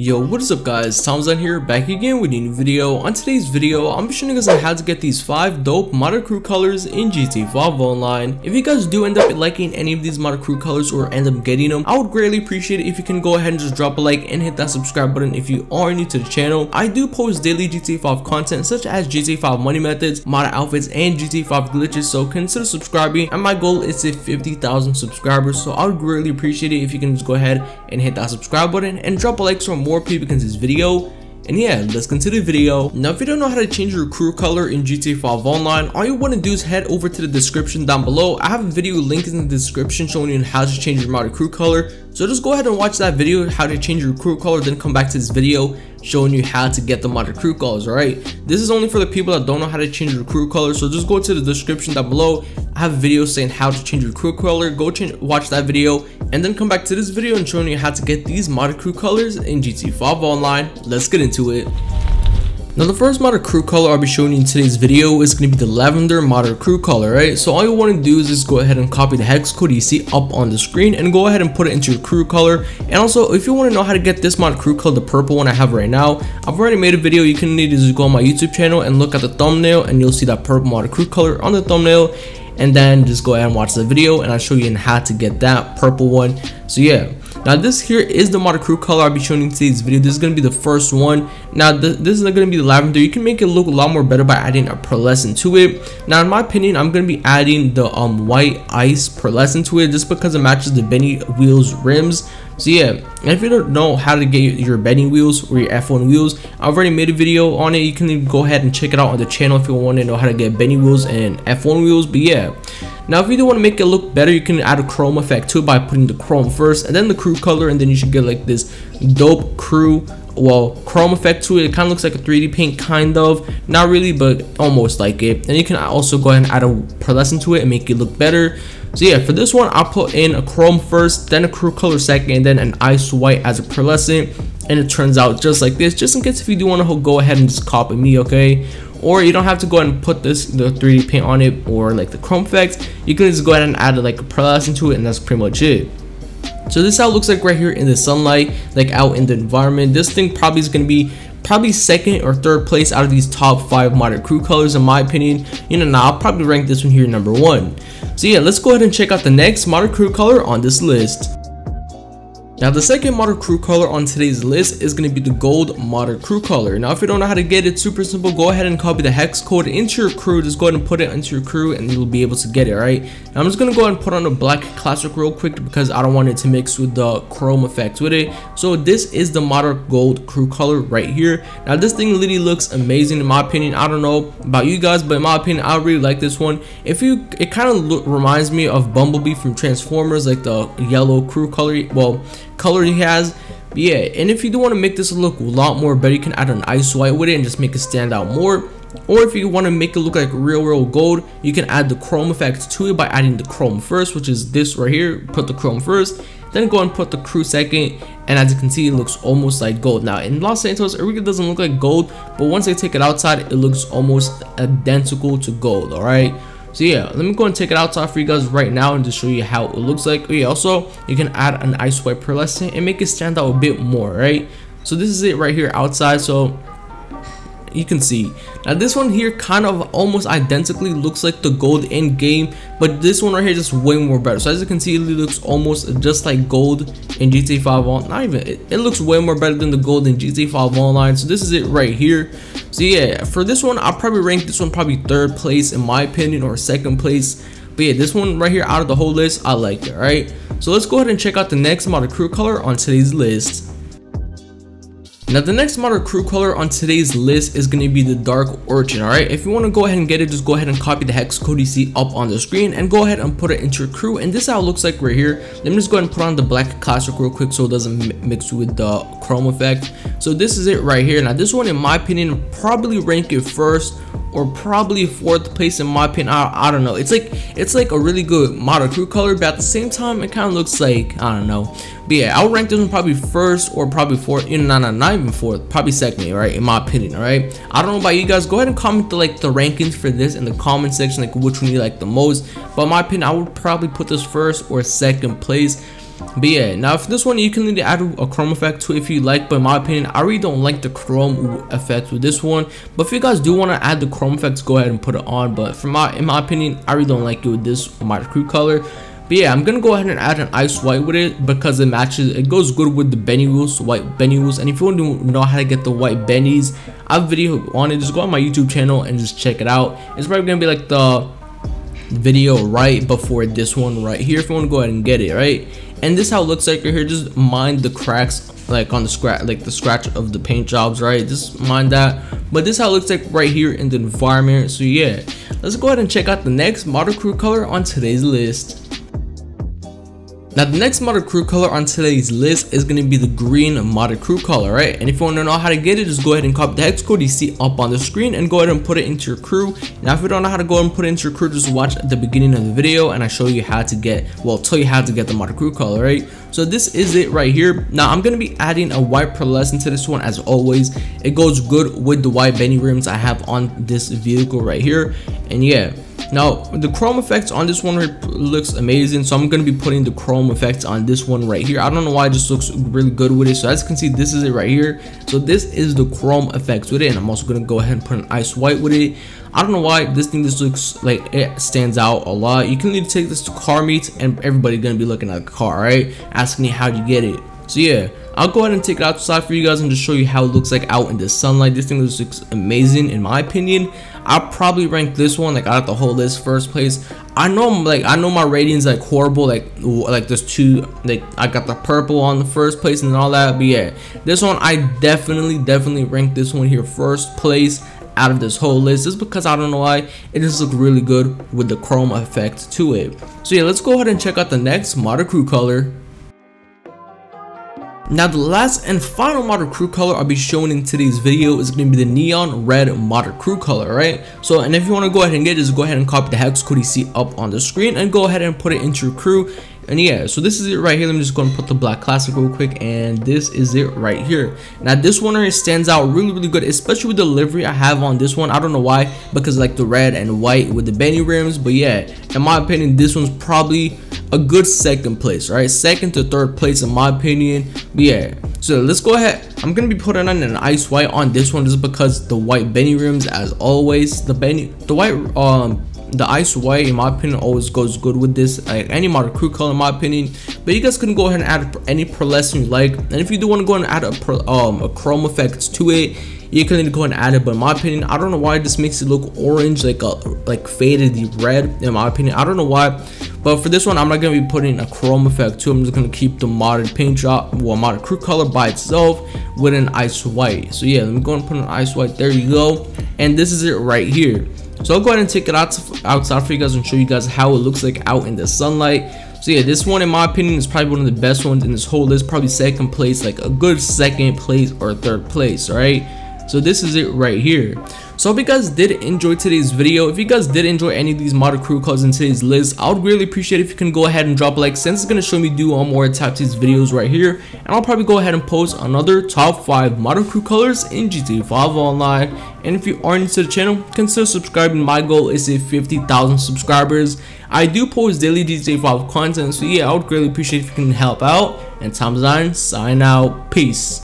Yo, what is up guys, Tomzon here, back again with a new video. On today's video, I'm showing you guys on how to get these 5 dope modded crew colors in GTA 5 Online. If you guys do end up liking any of these modded crew colors or end up getting them, I would greatly appreciate it if you can go ahead and just drop a like and hit that subscribe button if you are new to the channel. I do post daily GTA 5 content such as GTA 5 money methods, modded outfits, and GTA 5 glitches, so consider subscribing, and my goal is to 50,000 subscribers, so I would greatly appreciate it if you can just go ahead and hit that subscribe button and drop a like so more people can see this video. And yeah, let's continue the video. Now, if you don't know how to change your crew color in GTA 5 Online, all you want to do is head over to the description down below. I have a video linked in the description showing you how to change your modded crew color. So just go ahead and watch that video, how to change your crew color, then come back to this video showing you how to get the modded crew colors. Alright, this is only for the people that don't know how to change your crew color, so just go to the description down below. I have a video saying how to change your crew color. Go watch that video and then come back to this video and showing you how to get these modded crew colors in GTA 5 Online. Let's get into it. Now, the first modded crew color I'll be showing you in today's video is going to be the Lavender modded crew color, right? So all you want to do is just go ahead and copy the hex code you see up on the screen and go ahead and put it into your crew color. And also, if you want to know how to get this modded crew color, the purple one I have right now, I've already made a video. You can need to just go on my YouTube channel and look at the thumbnail and you'll see that purple modded crew color on the thumbnail. And then just go ahead and watch the video and I'll show you how to get that purple one. So yeah, now this here is the modded crew color I'll be showing you in today's video. This is going to be the first one. Now this is going to be the Lavender. You can make it look a lot more better by adding a pearlescent to it. Now in my opinion, I'm going to be adding the white ice pearlescent to it just because it matches the Benny wheels rims. So yeah, and if you don't know how to get your Benny wheels or your F1 wheels, I've already made a video on it. You can go ahead and check it out on the channel if you want to know how to get Benny wheels and F1 wheels. But yeah, now if you do want to make it look better, you can add a chrome effect to it by putting the chrome first and then the crew color, and then you should get like this dope crew, well, chrome effect to it. It kind of looks like a 3D paint, kind of, not really, but almost like it. And you can also go ahead and add a pearlescent to it and make it look better. So yeah, for this one, I'll put in a chrome first, then a crew color second, and then an ice white as a pearlescent, and it turns out just like this, just in case if you do want to go ahead and just copy me, okay? Or you don't have to go ahead and put the 3D paint on it or like the chrome effect. You can just go ahead and add like a pearlescent to it, and that's pretty much it. So this is how it looks like right here in the sunlight, like out in the environment. This thing probably is going to be second or third place out of these top 5 modded crew colors in my opinion. You know, now I'll probably rank this one here number 1. So yeah, let's go ahead and check out the next modded crew color on this list. Now the second modded crew color on today's list is going to be the gold modded crew color. Now if you don't know how to get it, it's super simple. Go ahead and copy the hex code into your crew. Just go ahead and put it into your crew and you'll be able to get it. Right now I'm just going to go ahead and put on a black classic real quick because I don't want it to mix with the chrome effect with it. So this is the modded gold crew color right here. Now this thing literally looks amazing in my opinion. I don't know about you guys, but in my opinion, I really like this one. It kind of reminds me of Bumblebee from Transformers, like the yellow crew color, well, color he has. But yeah, and if you do want to make this look a lot more better, you can add an ice white with it and just make it stand out more. Or if you want to make it look like real gold, you can add the chrome effect to it by adding the chrome first, which is this right here. Put the chrome first, then go and put the crew second, and as you can see, it looks almost like gold. Now in Los Santos, it really doesn't look like gold, but once I take it outside, it looks almost identical to gold. All right, so yeah, let me go and take it outside for you guys right now and just show you how it looks like. Oh yeah, also you can add an ice white pearlescent and make it stand out a bit more, right? So this is it right here outside, so you can see. Now this one here kind of almost identically looks like the gold in game, but this one right here is just way more better. So as you can see, it looks almost just like gold in GTA 5 Online. Not even, it looks way more better than the gold in GTA 5 Online. So this is it right here. So yeah, for this one, I'll probably rank this one probably 3rd place in my opinion, or 2nd place. But yeah, this one right here out of the whole list, I like it. Right, so let's go ahead and check out the next modded crew color on today's list. Now the next modded crew color on today's list is going to be the dark Orchid. Alright, if you want to go ahead and get it, just go ahead and copy the hex code you see up on the screen and go ahead and put it into your crew. And this is how it looks like right here. Let me just go ahead and put on the black classic real quick so it doesn't mix with the chrome effect. So this is it right here. Now this one in my opinion, probably rank it first or probably 4th place in my opinion. I don't know, it's like a really good modded crew color, but at the same time it kind of looks like, I don't know. But yeah, I'll rank this one probably 1st or probably 4th. You know, not even 4th, probably 2nd, right? In my opinion, alright? I don't know about you guys. Go ahead and comment the rankings for this in the comment section, like which one you like the most. But in my opinion, I would probably put this 1st or 2nd place. But yeah, now for this one you can need to add a chrome effect to it if you like, but in my opinion I really don't like the chrome effect with this one. But if you guys do want to add the chrome effects, go ahead and put it on, but in my opinion I really don't like it with this Modern Crew color. But yeah, I'm gonna go ahead and add an ice white with it because it goes good with the Bennywoos, white Bennywoos. And if you want to know how to get the white bennies, I have a video on it. Just go on my YouTube channel and just check it out. It's probably gonna be like the video right before this one right here if you want to go ahead and get it, right? And this is how it looks like right here. Just mind the cracks like on the scratch, like the scratch of the paint jobs, right? Just mind that. But this is how it looks like right here in the environment. So yeah, let's go ahead and check out the next Modern Crew color on today's list. Now the next Modern Crew color on today's list is going to be the green Modern Crew color, right? And if you want to know how to get it, just go ahead and copy the hex code you see up on the screen and go ahead and put it into your crew. Now if you don't know how to go ahead and put it into your crew, just watch at the beginning of the video and I show you how to get, well, tell you how to get the Modern Crew color, right? So this is it right here. Now I'm going to be adding a white pearlescent to this one as always. It goes good with the white Benny rims I have on this vehicle right here. And yeah, now the chrome effects on this one looks amazing, so I'm going to be putting the chrome effects on this one right here. I don't know why it just looks really good with it. So as you can see, this is it right here. So this is the chrome effects with it, and I'm also going to go ahead and put an ice white with it. I don't know why this thing just looks like it stands out a lot. You can need to take this to car meets and everybody's going to be looking at the car, right, asking you how you get it. So yeah, I'll go ahead and take it outside for you guys and just show you how it looks like out in the sunlight. This thing looks amazing in my opinion. I'll probably rank this one like out of the whole list first place. I know my ratings like horrible, like there's two, like I got the purple on the first place and all that, but yeah, this one I definitely rank this one here first place out of this whole list, just because I don't know why it just looks really good with the chrome effect to it. So yeah, let's go ahead and check out the next Modern Crew color. Now the last and final Modern Crew color I'll be showing in today's video is going to be the neon red Modern Crew color, right? So, and if you want to go ahead and get it, just go ahead and copy the hex code you see up on the screen and go ahead and put it into your crew. And yeah, so this is it right here. Let me just go and put the black classic real quick, and this is it right here. Now this one right stands out really good, especially with the livery I have on this one. I don't know why, because like the red and white with the Benny rims, but yeah, in my opinion this one's probably a good second place, right? Second to third place in my opinion. But yeah, so let's go ahead. I'm gonna be putting on an ice white on this one just because the white Benny rims, as always, the ice white in my opinion always goes good with this, like any Modern Crew color in my opinion. But you guys can go ahead and add any pearlescent you like, and if you do want to go ahead and add a chrome effect to it, you can go ahead and add it. But in my opinion, I don't know why this makes it look orange, like faded red in my opinion. I don't know why, but for this one I'm not gonna be putting a chrome effect too. I'm just gonna keep the modern paint job, well, Modern Crew color by itself with an ice white. So yeah, let me go and put an ice white. There you go, and this is it right here. So I'll go ahead and take it outside for you guys and show you guys how it looks like out in the sunlight. So yeah, this one in my opinion is probably one of the best ones in this whole list, probably second place, like a good second place or third place, right? So this is it right here. So I hope you guys did enjoy today's video. If you guys did enjoy any of these Modern Crew colors in today's list, I would really appreciate if you can go ahead and drop a like, since it's going to show me do more types of these videos right here. And I'll probably go ahead and post another top 5 Modern Crew colors in GTA 5 Online. And if you are new to the channel, consider subscribing. My goal is to hit 50,000 subscribers. I do post daily GTA 5 content, so yeah, I would greatly appreciate if you can help out. And Tom's9, sign out. Peace.